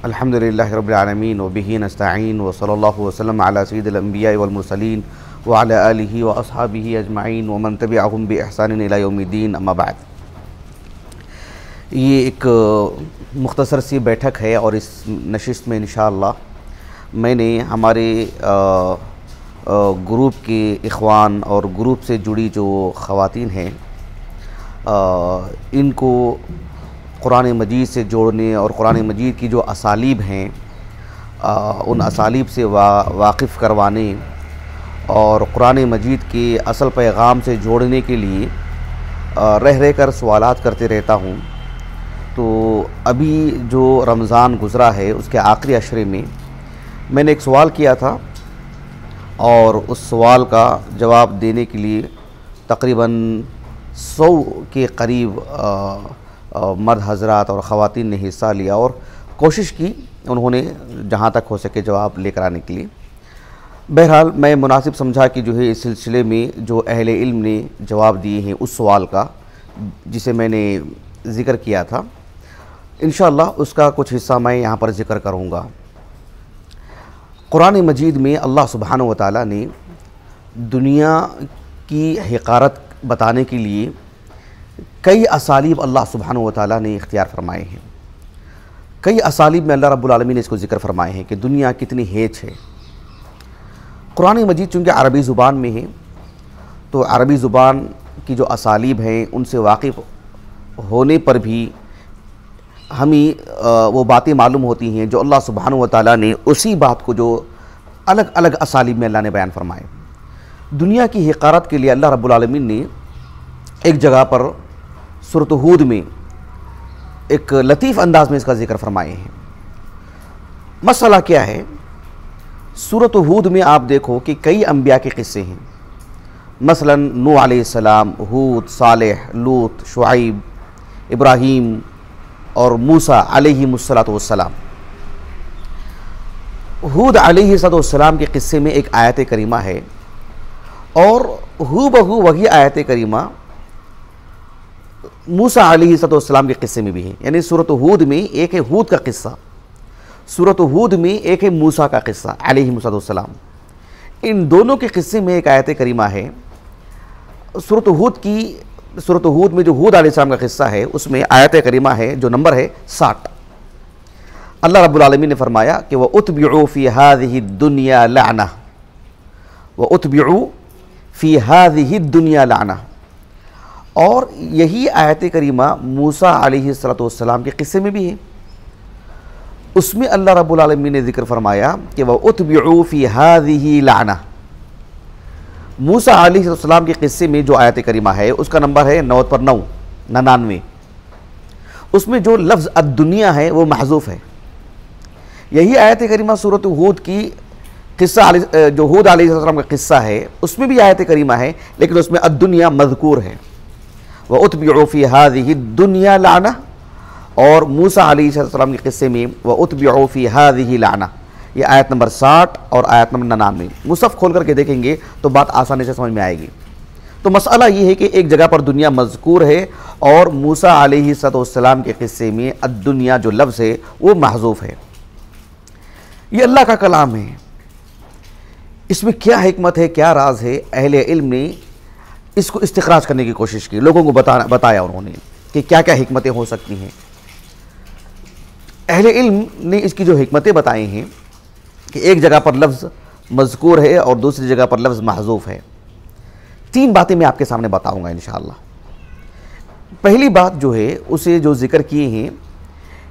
अल्हम्दुलिल्लाहि रब्बिल आलमीन व बिही नस्तईन व सल्लल्लाहु वसल्लम अला सय्यिदिल अंबिया वल मुरसलीन व अला आलिहि व अस्हाबिहि अजमाइन व मन तबिअहुम बि इहसान इला यौमिद्दीन, अम्मा बाद। ये एक मुख्तसर सी बैठक है और इस नशिस्त में इंशाअल्लाह मैंने हमारे ग्रुप के इख़वान और ग्रुप से जुड़ी जो ख़वातीन हैं इनको कुरान मजीद से जोड़ने और कुरान मजीद की जो असालीब हैं उन असालीब से वाकिफ़ करवाने और कुरान मजीद के असल पैगाम से जोड़ने के लिए रह कर सवालात करते रहता हूँ। तो अभी जो रमज़ान गुज़रा है उसके आखिरी अशरे में मैंने एक सवाल किया था और उस सवाल का जवाब देने के लिए तकरीबन 100 के करीब मर्द हज़रात और ख़वातीन ने हिस्सा लिया और कोशिश की उन्होंने जहाँ तक हो सके जवाब लेकर आने के लिए। बहरहाल मैं मुनासिब समझा कि जो है इस सिलसिले में जो अहले इल्म ने जवाब दिए हैं उस सवाल का जिसे मैंने ज़िक्र किया था, इंशाअल्लाह उसका कुछ हिस्सा मैं यहाँ पर ज़िक्र करूँगा। कुरान मजीद में अल्लाह सुब्हानहू व तआला ने दुनिया की हक़ारत बताने के लिए कई असालीब अल्लाह सुब्हानहू व तआला ने इख्तियार फरमाए हैं। कई असालीब में अल्लाह रब्बुल आलमीन ने इसको ज़िक्र फरमाए हैं कि दुनिया कितनी हेच है। कुरान मजीद चूँकि अरबी ज़ुबान में है तो अरबी ज़ुबान की जो असालीब हैं उनसे वाकिफ़ होने पर भी हमें वो बातें मालूम होती हैं जो अल्लाह सुब्हानहू व तआला ने उसी बात को जो अलग अलग असालीब में अल्लाह ने बयान फरमाए। दुनिया की हक़ारत के लिए अल्लाह रब्बुल आलमीन ने एक जगह पर सूरत हूद में एक लतीफ़ अंदाज में इसका ज़िक्र फरमाए हैं। मसला क्या है, सूरत हूद में आप देखो कि कई अंबिया के क़िस्से हैं, मसलन नूह अलैहिस्सलाम, हूद, सालेह, लूत, शुआइब, इब्राहीम और मूसा अलैहिमुस्सलातु वस्सलाम। हूद अलैहिस्सलाम के क़िस्से में एक आयत करीमा है और हू बहू वही आयत करीमा मूसा अलैहिस्सलाम के क़िस्से में भी है। यानी सूरत हूद में एक है हूद का क़िस्सा, सूरत हूद में एक है मूसा का क़िस्सा अलैहिमुस्सलाम। इन दोनों के क़िस्से में एक आयत करीमा है। सूरत हूद में जो हूद अलैहिस्सलाम का क़िस्सा है उसमें आयत करीमा है जो नंबर है 60। अल्लाह रब्बुल आलमीन ने फरमाया कि वह उत्बिउ फ़ी हाज़िहि दुनिया लअना, वह उत्बिउ फ़ी हाज़िहि दुनिया लअना। और यही आयत करीमा मूसा अलैहिस्सलाम के क़िस्से में भी है। उसमें अल्लाह रब्बुल आलमीन ने ज़िक्र फरमाया कि वह उत्बिउ फ़ी हाज़िहि लअना। मूसा अलैहिस्सलाम के क़िस्से में जो आयत करीमा है उसका नंबर है 99। उसमें जो लफ्ज़ अद्दुनिया है वो महज़ूफ़ है। यही आयत करीमा सूरत हूद की क़िस्सा जो हूद अलैहिस्सलाम का क़िस्सा है उसमें भी आयत करीमा है, लेकिन उसमें अद्दुनिया मज़कूर है। वह उत्बिउ फ़ी हाज़िहि दुनिया लअना। और मूसा अलैहिस्सलाम के क़िस्से में वह उत्बिउ फ़ी हाज़िहि लअना, ये आयत नंबर 60 और आयत नंबर 99। मुसहफ़ खोल करके देखेंगे तो बात आसानी से समझ में आएगी। तो मसला ये है कि एक जगह पर दुनिया मज़कूर है और मूसा अलैहिस्सलाम के क़िस्से में अद्दुनिया जो लफ्ज़ है वो महज़ूफ़ है। ये अल्लाह का कलाम है, इसमें क्या हिकमत है, क्या राज है, अहले इल्म ने इसको इस्तिखराज करने की कोशिश की, लोगों को बताया उन्होंने कि क्या क्या हिकमतें हो सकती हैं। अहले इल्म ने इसकी जो हिकमतें बताई हैं कि एक जगह पर लफ्ज़ मज़कूर है और दूसरी जगह पर लफ्ज़ महज़ूफ़ है। 3 बातें मैं आपके सामने बताऊंगा इंशाअल्लाह। पहली बात जो है उसे जो ज़िक्र किए हैं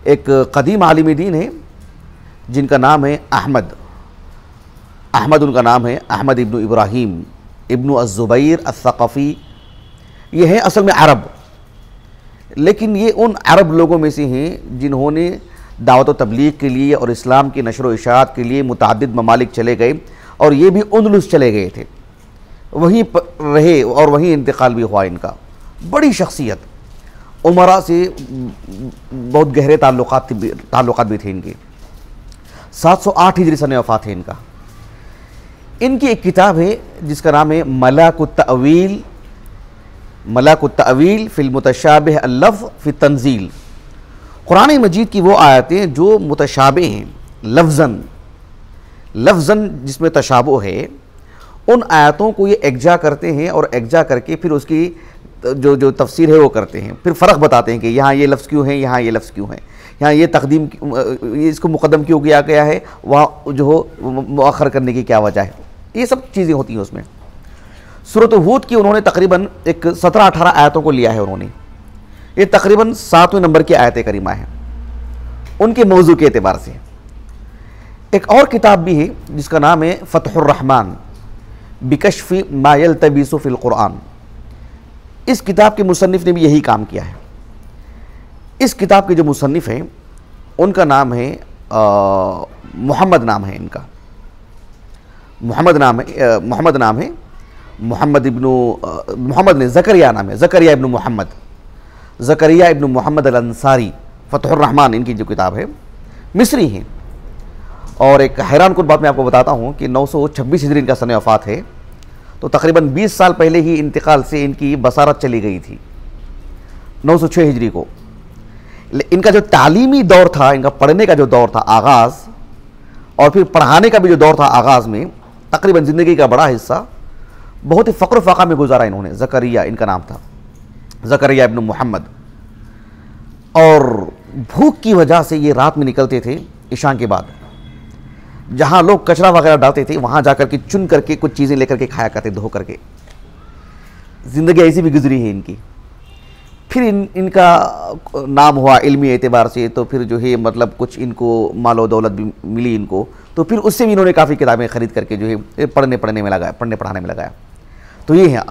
एक क़दीम आलिम दीन है जिनका नाम है अहमद उनका नाम है अहमद इब्न इब्राहीम इब्न अज़्ज़ुबैर अस-सक़फ़ी। ये हैं असल में अरब, लेकिन ये उन अरब लोगों में से हैं जिन्होंने दावत व तबलीग के लिए और इस्लाम की नशर व इशाअत के लिए मुतअद्दिद ममालिक चले गए और ये भी अंदलुस चले गए थे, वहीं पर रहे और वहीं इंतकाल भी हुआ इनका। बड़ी शख्सियत, उमरा से बहुत गहरे ताल्लुकात भी थे इनके। 708 हिजरी सन वफ़ात है इनका। इनकी एक किताब है जिसका नाम है मलाकुत तअवील फ़िल मुतशाबिह अल-लफ़्ज़ फ़ी तंज़ील। कुरान मजीद की वो आयतें जो मुतशाबे हैं, लफ्ज़न जिसमें तशाबो है, उन आयतों को ये एकजा करते हैं और एकजा करके फिर उसकी जो तफसीर है वो करते हैं, फिर फ़र्क बताते हैं कि यहाँ ये लफ्ज़ क्यों है, यहाँ ये लफ्ज़ क्यों है, यहाँ ये तकदीम, ये इसको मुक़द्दम क्यों किया गया है, वहाँ जो हो मुअख्खर करने की क्या वजह है। ये सब चीज़ें होती हैं उसमें। सूरत हूद की उन्होंने तकरीबन एक 17-18 आयतों को लिया है उन्होंने। ये तकरीबन 7वें नंबर की आयत करीमा है उनके मौजू के एतबार से। एक और किताब भी है जिसका नाम है फ़तहुर रहमान बिकश्फ़ी मा यल्तबिसु फ़िल कुरान। इस किताब के मुसन्निफ़ ने भी यही काम किया है। इस किताब के जो मुसन्निफ़ हैं उनका नाम है मोहम्मद नाम है इनका, मोहम्मद नाम है मोहम्मद ने ज़करिया नाम है, ज़करिया इब्न मोहम्मद अल अंसारी। फ़तहुर रहमान इनकी जो किताब है, मिस्री हैं। और एक हैरान कुन बात मैं आपको बताता हूँ कि 926 हिजरी इनका सन वफ़ात है, तो तकरीबन 20 साल पहले ही इंतकाल से इनकी बसारत चली गई थी 906 हिजरी को। इनका जो तालीमी दौर था, इनका पढ़ने का जो दौर था आगाज़, और फिर पढ़ाने का भी जो दौर था आगाज़ में, तकरीबन ज़िंदगी का बड़ा हिस्सा बहुत ही फ़क्र फ़ाक़ा में गुजारा इन्होंने। ज़करिया इनका नाम था, ज़करिया इब्न मोहम्मद। और भूख की वजह से ये रात में निकलते थे इशा के बाद, जहाँ लोग कचरा वगैरह डालते थे वहाँ जाकर के चुन करके कुछ चीज़ें लेकर के खाया करते, धो करके। ज़िंदगी ऐसी भी गुजरी है इनकी। फिर इनका नाम हुआ इल्मी एतबार से, तो फिर जो है मतलब कुछ इनको मालो दौलत भी मिली इनको, तो फिर उससे भी इन्होंने काफ़ी किताबें ख़रीद करके जो है पढ़ने पढ़ाने में लगाया। तो ये है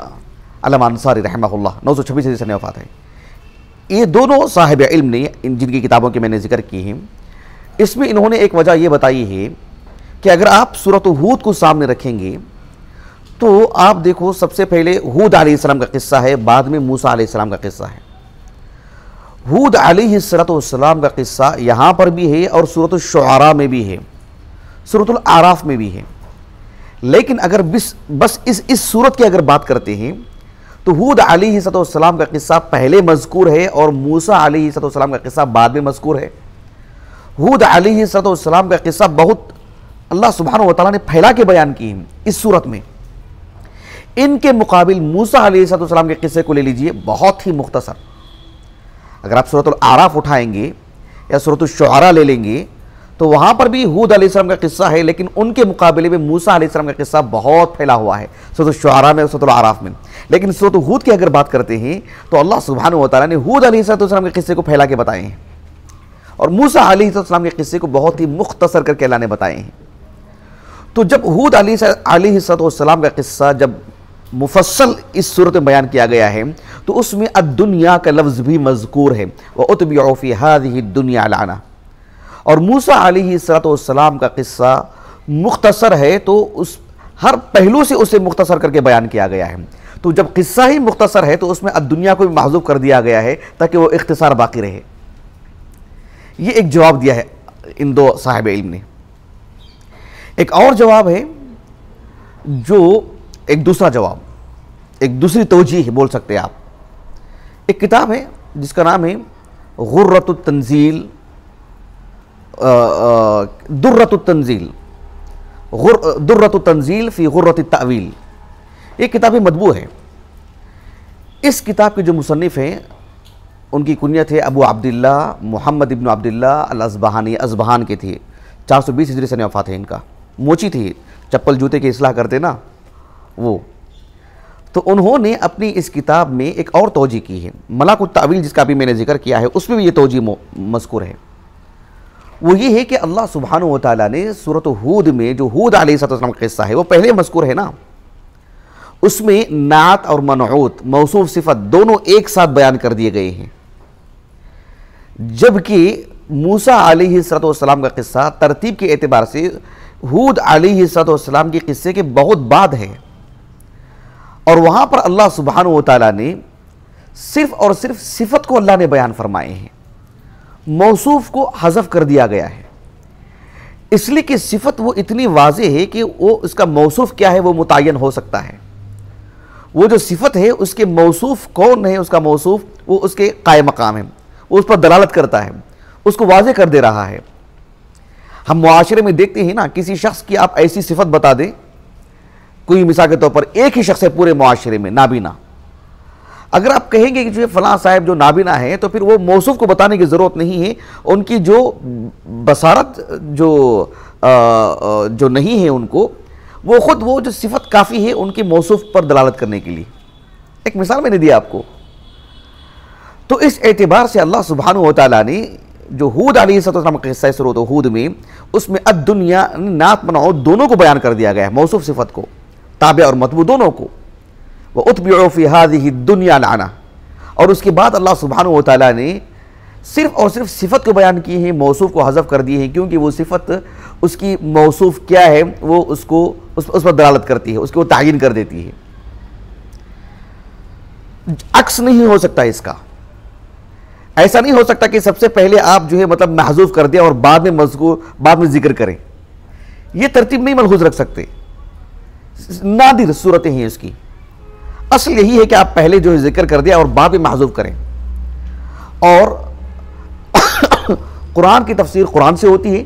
अल्लामा अंसारी रहमहुल्लाह, 926 हिजरी से वफ़ात है। ये दोनों साहिब इल्म ने जिनकी किताबों के मैंने जिक्र की हैं, इसमें इन्होंने एक वजह ये बताई है कि अगर आप सूरत हूद को सामने रखेंगे तो आप देखो, सबसे पहले हूद अलैहिस्सलाम का किस्सा है, बाद में मूसा अलैहिस्सलाम का किस्सा है। हूद अलैहिस्सलाम का किस्सा यहाँ पर भी है और सूरत शुआरा में भी है, सूरतुल आराफ में भी है। लेकिन अगर बस इस सूरत की अगर बात करते हैं तो हूद अलैहिस्सलाम का किस्सा पहले मज़कूर है और मूसा अलैहिस्सलाम का किस्सा बाद में मज़कूर है। हूद अलैहिस्सलाम का किस्सा बहुत अल्लाह सुब्हानहू व तआला ने फैला के बयान की है इस सूरत में। इनके मुकाबिल मूसा अलैहिस्सलाम के किस्से को ले लीजिए, बहुत ही मुख्तसर। अगर आप सूरतुल आराफ उठाएंगे या सूरतुल शुआरा ले लेंगे तो वहाँ पर भी हूद अलैहिस्सलाम का किस्सा है, लेकिन उनके मुकाबले में मूसा अलैहिस्सलाम का किस्सा बहुत फैला हुआ है सूरतुल शुआरा में और सूरतुल आराफ में। लेकिन सूरत हूद की अगर बात करते हैं तो अल्लाह सुब्हानहू व तआला ने हूद अलैहिस्सलाम के किस्से को फैला के बताए हैं और मूसा अलैहिस्सलाम के किस्से को बहुत ही मुख्तसर करके अल्लाह ने बताए हैं। तो जब हूद अलैहिस्सलाम का किस्सा जब मुफस्सल इस सूरत में बयान किया गया है तो उसमें अद्दुनिया का लफ्ज़ भी मज़कूर है, व उतबिउ फ़ी हाज़िहि दुनिया लाना। और मूसा अलैहिस्सलाम का किस्सा मुख्तसर है तो उस हर पहलू से उसे मुख्तसर करके बयान किया गया है। तो जब किस्सा ही मुख्तसर है तो उसमें अद्दुनिया को भी महज़ूफ़ कर दिया गया है ताकि वो इख्तिसार बाकी रहे। ये एक जवाब दिया है इन दो साहिब इल्म ने। एक और जवाब है, जो एक दूसरा जवाब, एक दूसरी तौजीह बोल सकते हैं आप। एक किताब है जिसका नाम है गुर्रतुत तंजील, दुर्रतुत तंजील फ़ी गुर्रतित तावील। एक किताब मतबू है। इस किताब के जो मुसन्निफ़ हैं उनकी कुनियत है अबू अब्दुल्ला मोहम्मद इब्न अब्दुल्ला अल अज़बहानी, अज़बहान के थे। 420 हिजरी से वफ़ात है इनका। मोची थी, चप्पल जूते की इस्लाह करते ना वो। तो उन्होंने अपनी इस किताब में एक और तौजी की है, मलाकुत तावील, जिसका भी मैंने जिक्र किया है, उसमें भी ये तौजी मज़कूर है। वो ये है कि अल्लाह सुब्हानहू व तआला ने सूरत हूद में जो हूद अलैहिस्सलाम का किस्सा है वो पहले मज़कूर है ना, उसमें नात और मनऊत, मौसूफ सिफत दोनों एक साथ बयान कर दिए गए हैं। जबकि मूसा अलैहिस्सलाम का किस्सा तरतीब के एतबार से हूद अलैहिस्सलाम के किस्से के बहुत बाद है और वहाँ पर अल्लाह सुब्हानहू व तआला ने सिर्फ़ और सिर्फ सिफत को अल्लाह ने बयान फरमाए हैं, मौसूफ को हज़फ कर दिया गया है। इसलिए कि सिफत वो इतनी वाज़ेह है कि वो इसका मौसूफ क्या है वो मुतय्यन हो सकता है। वो जो सिफत है उसके मौसूफ कौन है, उसका मौसूफ वो उसके कायम मकाम है, वो उस पर दलालत करता है। उसको वाज़े कर दे रहा है। हम मुआशरे में देखते हैं ना, किसी शख्स की आप ऐसी सिफत बता दें, कोई मिसाल के तौर पर एक ही शख्स है पूरे मुआशरे में नाबीना, अगर आप कहेंगे कि जो फलां साहब जो नाबीना है, तो फिर वो मौसूफ को बताने की ज़रूरत नहीं है। उनकी जो बसारत जो नहीं है उनको, वो ख़ुद वो जो सिफत काफ़ी है उनकी मौसूफ पर दलालत करने के लिए। एक मिसाल मैंने दिया आपको। तो इस एतबार से अल्लाह सुब्हानहू व तआला ने जो हूद अलैहिस्सलाम का किस्सा सूरत हूद में, उसमें अद-दुनिया नात मनाओ दोनों को बयान कर दिया गया है, मौसूफ सिफत को, ताबे और मतबू दोनों को। वह उत्बिउ फी हाज़िहि दुनिया लाना, और उसके बाद अल्लाह सुब्हानहू व तआला ने सिर्फ और सिर्फ सिफत को बयान की है, मौसूफ को हज़फ कर दिए हैं, क्योंकि वो सिफत उसकी मौसूफ क्या है वो उसको उस पर दलालत करती है, उसको तायीन कर देती है। अक्स नहीं हो सकता इसका। ऐसा नहीं हो सकता कि सबसे पहले आप जो है मतलब महजूफ कर दिया और बाद में जिक्र करें। यह तरतीब नहीं मलहूज रख सकते, नादिर सूरतें हैं इसकी। असल यही है कि आप पहले जो है जिक्र कर दिया और बाद में महजूफ करें। और कुरान की तफसीर कुरान से होती है।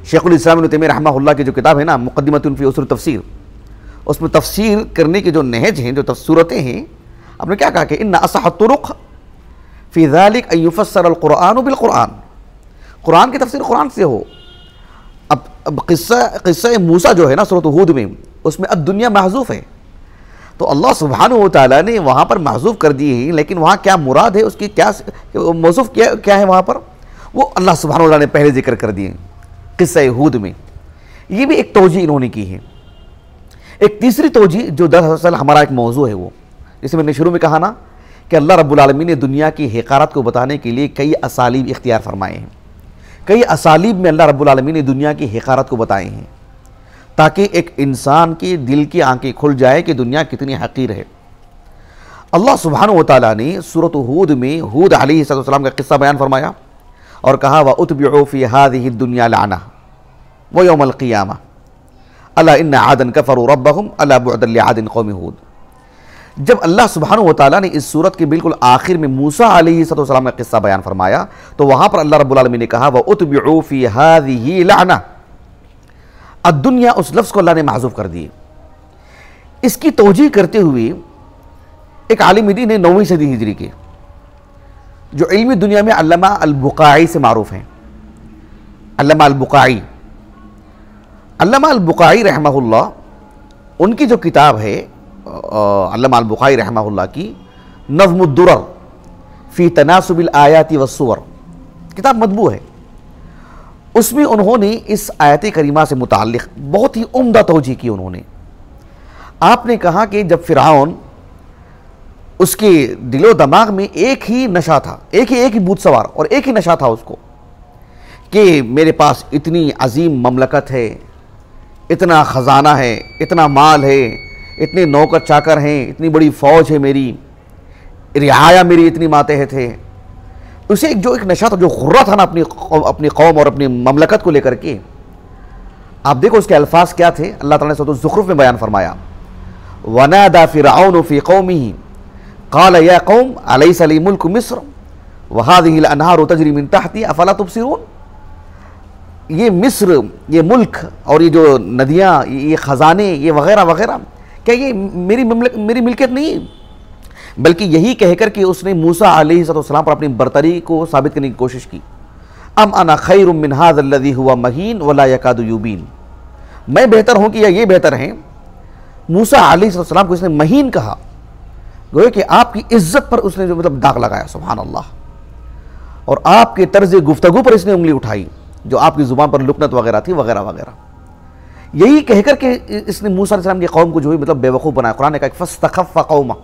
शेखुल इस्लाम इब्न तैमिय्या रहमहुल्लाह की जो किताब है ना, मुक़द्दिमतुन फ़ी उसूल तफसीर, उसमें तफसीर करने की जो नहज हैं, जो सूरतें हैं, आपने क्या कहा कि इन्ना असह तुरुक़ फ़ी ज़ालिक अन युफ़स्सर अल-क़ुरआन बिल-क़ुरआन, कुरान की तफसीर कुरान से हो। अब किस्सा मूसा जो है ना सूरत हूद में, उसमें अद-दुनिया महज़ूफ़ है, तो अल्लाह सुब्हानहू व तआला ने वहाँ पर महज़ूफ़ कर दिए हैं, लेकिन वहाँ क्या मुराद है उसकी, क्या मौसूफ़ क्या है वहाँ पर, वो अल्लाह सुब्हानहू व तआला ने पहले जिक्र कर दिए किस्सा हूद में। ये भी एक तौजीह इन्होंने की है। एक तीसरी तौजीह जो दरअसल हमारा एक मौजू है, वो जैसे मैंने शुरू में कहा ना कि अल्लाह रब्बुल आलमीन ने दुनिया की हक़ारत को बताने के लिए कई असालीब इख्तियार फरमाए हैं। कई असालीब में अल्लाह रब्बुल आलमीन ने दुनिया की हक़ारत को बताए हैं, ताकि एक इंसान के दिल की आंखें खुल जाए कि दुनिया कितनी हक़ीर है। अल्लाह सुब्हानहू व तआला ने सूरत हूद में हूद अलैहिस्सलाम का किस्सा बयान फरमाया और कहा व उत्बिउ फ़ी हाज़िहि दुनिया लाना व यौमल क़ियामा अला इन्ना आदन कफ़रू रब्बहुम अला बुअदन लिआदिन क़ौमि हूद। जब अल्लाह सुब्हानहू व तआला ने इस सूरत के बिल्कुल आखिर में मूसा अलैहिस्सलाम का किस्सा बयान फरमाया, तो वहाँ पर अल्लाह रब्बुल आलमीन ने कहा व उत्बिउ फ़ी हाज़िहि लाना, अद-दुनिया उस लफ्ज़ को अल्लाह ने महज़ूफ़ कर दिए। इसकी तौजीह करते हुए एक आलिम दीन है 9वीं सदी हिजरी के, जो इल्मी दुनिया में अल्लामा अल-बुक़ाई से मारूफ़ हैं। अल्लामा अल-बुक़ाई रहमहुल्लाह, उनकी जो किताब है अल्लामा अल-बुक़ाई रहमहुल्लाह की नज़्मुद्दुरर फ़ी तनासुबिल आयाति वस्सुवर, किताब मतबू है। उसमें उन्होंने इस आयत करीमा से मुताल्लिक़ बहुत ही उम्दा तौजीह की। उन्होंने आपने कहा कि जब फ़िरऔन, उसके दिलो दिमाग में एक ही नशा था, एक ही भूत सवार और एक ही नशा था उसको, कि मेरे पास इतनी अजीम ममलकत है, इतना ख़जाना है, इतना माल है, इतने नौकर चाकर हैं, इतनी बड़ी फ़ौज है मेरी, रियाया मेरी इतनी मातहत है। उसे एक नशा था, जो खुर्रा था ना अपनी कौम और अपनी ममलकत को लेकर के। आप देखो उसके अल्फाज क्या थे। अल्लाह ताला ने सूरह ज़ुख़्रुफ़ में बयान फरमाया, वनादा फ़िरऔन फ़ी क़ौमिही क़ाल या क़ौम अलैसा ली मुल्कु मिस्र व हाज़िहिल अनहारु तजरी मिन तहती अफ़ला तुबसिरून। ये मिस्र, ये मुल्क और ये जो नदियाँ, ये ख़जाने, ये वग़ैरह वग़ैरह, क्या ये मेरी मिल्कियत नहीं? बल्कि यही कहकर के उसने मूसा अलैहिस्सलाम पर अपनी बरतरी को साबित करने की कोशिश की। अम अना खैरुम मिन हाज़ल लज़ी हुवा महीन वला यकादु युबीन, मैं बेहतर हूँ कि या ये बेहतर हैं। मूसा अलैहिस्सलाम को इसने महीन कहा, गोया कि आपकी इज्जत पर उसने जो मतलब दाग लगाया, सुभान अल्लाह। और आपके तर्ज गुफ्तगू पर इसने उंगली उठाई, जो आपकी ज़ुबान पर लुकनत वगैरह थी, वगैरह वगैरह। यही कहकर के इसने मूसा अलैहिस्सलाम की कौम को जो है मतलब बेवकूफ़ बनाया। कुरान ने कहा फस्तख़फ़्फ़ क़ौमा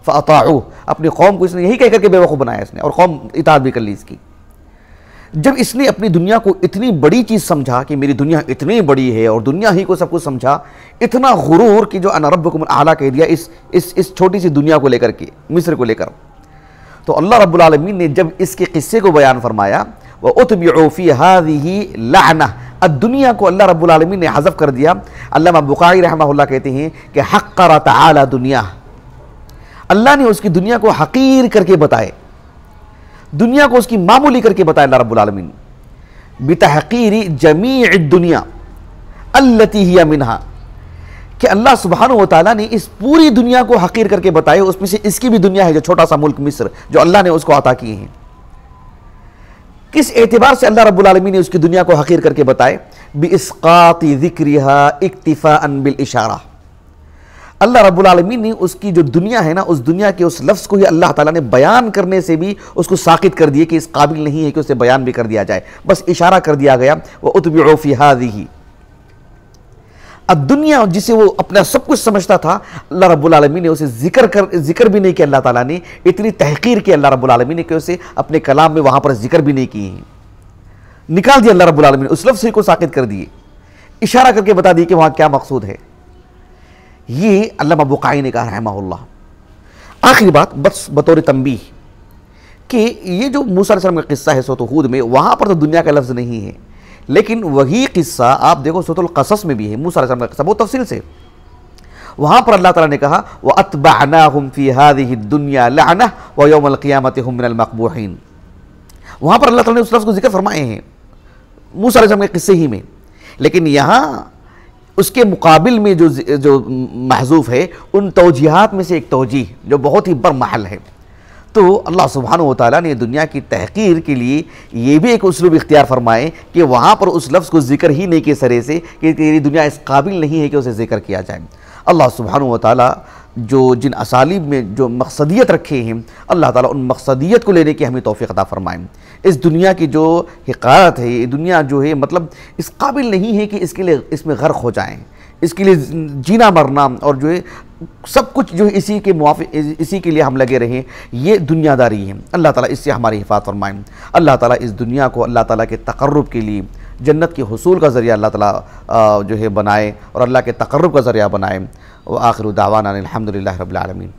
फ़अताऊह, अपनी कौम को इसने यही कहकर के बेवकूफ़ बनाया इसने, और कौम इताअत भी कर ली इसकी। जब इसने अपनी दुनिया को इतनी बड़ी चीज़ समझा कि मेरी दुनिया इतनी बड़ी है और दुनिया ही को सब कुछ समझा, इतना गुरूर कि जो अना रब्बुकुमुल आला कह दिया इस छोटी सी दुनिया को लेकर के, मिस्र को लेकर। तो अल्लाह रब्बुल आलमीन ने जब इसके किस्से को बयान फरमाया, व उत्बिउ फ़ी हाज़िही लाना, दुनिया को अल्लाह रब्बुल आलमीन ने हज़फ कर दिया। अल्लामा बुख़ारी रहमहुल्लाह कहते हैं कि हक़्क़र तआला दुनिया, अल्लाह ने उसकी दुनिया को हक़ीर करके बताए। दुनिया को उसकी मामूली करके बताया अल्लाह रब्बुल आलमीन, बितहकीरी जमीअ दुनिया अल्लती हिया मिनहा, कि अल्लाह सुब्हानहू व तआला ने इस पूरी दुनिया को हकीर करके बताया, उसमें से इसकी भी दुनिया है जो छोटा सा मुल्क मिस्र जो अल्लाह ने उसको अता किए हैं। किस एतबार से अल्लाह रब्बुल आलमीन ने उसकी दुनिया को हकीर करके बताए, बिइस्काति ज़िक्रिहा इक्तिफाअन बिल इशारा। अल्लाह रब्बुल आलमीन ने उसकी जो दुनिया है ना, उस दुनिया के उस लफ्ज़ को ही अल्लाह ताला ने बयान करने से भी उसको साकित कर दिए कि इस काबिल नहीं है कि उसे बयान भी कर दिया जाए, बस इशारा कर दिया गया। व उतबिउ फी हाज़िही, अब दुनिया जिसे वो अपना सब कुछ समझता था, अल्लाह रब्बुल आलमीन ने उसे जिक्र भी नहीं किया। अल्लाह ताला ने इतनी तहकीर की अल्लाह रब्बुल आलमीन ने कि उसे अपने कलाम में वहाँ पर जिक्र भी नहीं किए, निकाल दिया अल्लाह रब्बुल आलमीन ने, उस लफ्ज़ को साकित कर दिए, इशारा करके बता दिए कि वहाँ क्या मकसूद है। ये अल्लामा बुकाई ने कहा रहमहुल्लाह। आखिरी बात बस बतौर तंबीह कि ये जो मूसा अलैहिस्सलाम का किस्सा है सूरत हूद में, वहाँ पर तो दुनिया का लफ्ज़ नहीं है, लेकिन वही किस्सा आप देखो सूरतुल क़सस में भी है, मूसा अलैहिस्सलाम का किस्सा बहुत तफसील से। वहाँ पर अल्लाह ताला ने कहा व अतबअनाहुम फी हाज़िहि दुनिया लअना व यौमल क़ियामति हुम मिनल मक़बूहीन। वहाँ पर अल्लाह ताला ने उस लफ्ज़ को जिक्र फरमाए हैं मूसा अलैहिस्सलाम के किस्से ही में, लेकिन यहाँ उसके मुकाबिल में जो महज़ूफ़ है, उन तौजीहात में से एक तौजीह जो बहुत ही बरमहल है। तो अल्लाह सुब्हानहू व तआला ने दुनिया की तहक़ीर के लिए ये भी एक उसलूब इख्तियार फरमाए कि वहाँ पर उस लफ्ज़ को जिक्र ही नहीं के सरे से कि तेरी दुनिया इस काबिल नहीं है कि उसे जिक्र किया जाए। अल्लाह सुब्हानहू व तआला जो जिन असालीब में जो मकसदियत रखे हैं, अल्लाह ताला उन मकसदियत को लेने की हमें तौफ़ीक़ अता फ़रमाएँ। इस दुनिया की जो हिक़ारत है, ये दुनिया जो है मतलब इस काबिल नहीं है कि इसके लिए इसमें गर्क हो जाएँ, इसके लिए जीना मरना और जो है सब कुछ जो है इसी के मुवाफ़िक, इसी के लिए हम लगे रहें, ये दुनियादारी है। अल्लाह ताला इससे हमारी हिफाज़त फरमाएँ। अल्लाह ताला इस दुनिया को अल्लाह ताला के तक़र्रुब के लिए, जन्नत के हुसूल का ज़रिया अल्लाह ताला जो है बनाए और अल्लाह के तक़र्रुब का ज़रिया बनाए। व आखिरु दावाना अनिल हम्दुलिल्लाहि रब्बिल आलमीन।